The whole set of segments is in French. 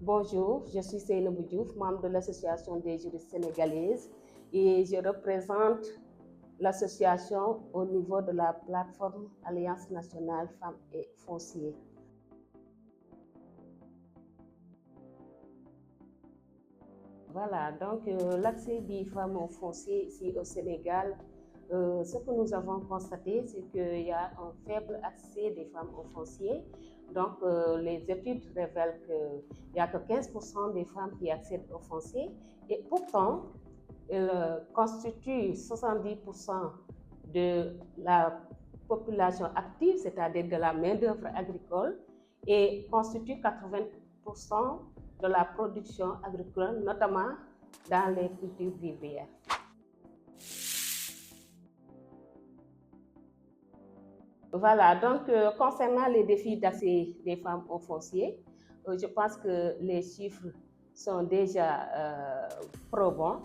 Bonjour, je suis Seynabou Diouf, membre de l'Association des juristes sénégalaises et je représente l'association au niveau de la plateforme Alliance nationale femmes et foncier. Voilà, donc l'accès des femmes au foncier ici au Sénégal, ce que nous avons constaté, c'est qu'il y a un faible accès des femmes au foncier. Donc les études révèlent qu'il n'y a que 15% des femmes qui accèdent au foncier et pourtant, elles constituent 70% de la population active, c'est-à-dire de la main-d'œuvre agricole, et constituent 80% de la production agricole, notamment dans les cultures vivrières. Voilà, donc concernant les défis d'accès des femmes au foncier, je pense que les chiffres sont déjà probants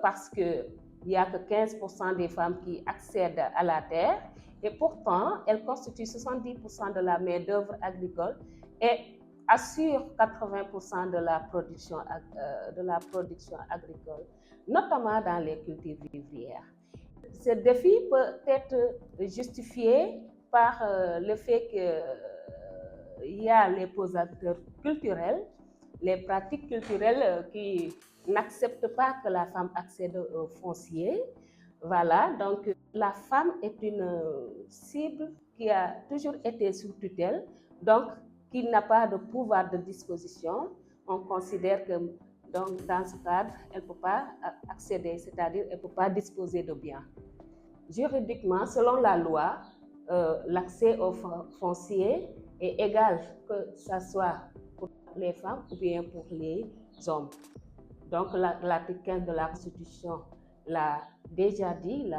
parce qu'il n'y a que 15% des femmes qui accèdent à la terre et pourtant elles constituent 70% de la main-d'œuvre agricole et assurent 80% de la production agricole, notamment dans les cultures vivrières. Ce défi peut être justifié par le fait qu'il y a les posateurs culturels, les pratiques culturelles qui n'acceptent pas que la femme accède au foncier. Voilà, donc la femme est une cible qui a toujours été sous tutelle, donc qui n'a pas de pouvoir de disposition. On considère que donc, dans ce cadre, elle ne peut pas accéder, c'est-à-dire elle ne peut pas disposer de biens. Juridiquement, selon la loi, l'accès au foncier est égal que ce soit pour les femmes ou bien pour les hommes. Donc l'article 15 de la Constitution l'a déjà dit,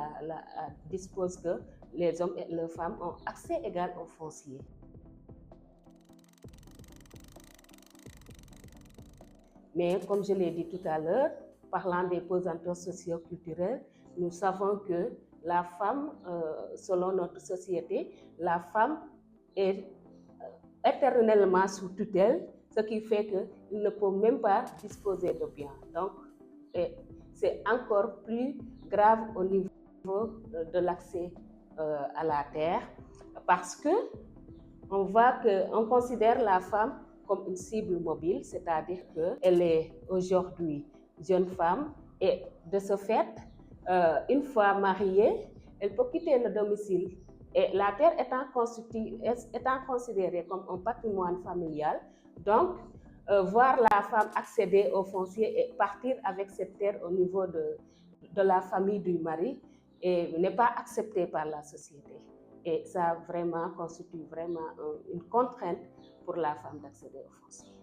dispose que les hommes et les femmes ont accès égal au foncier. Mais comme je l'ai dit tout à l'heure, parlant des pesanteurs socio-culturels, nous savons que la femme, selon notre société, la femme est éternellement sous tutelle, ce qui fait qu'il ne peut même pas disposer de biens. Donc, c'est encore plus grave au niveau de l'accès à la terre parce que on considère la femme comme une cible mobile, c'est-à-dire qu'elle est aujourd'hui jeune femme et de ce fait, une fois mariée, elle peut quitter le domicile. Et la terre étant considérée comme un patrimoine familial, donc voir la femme accéder au foncier et partir avec cette terre au niveau de la famille du mari n'est pas accepté par la société. Et ça vraiment constitue vraiment une contrainte pour la femme d'accéder au foncier.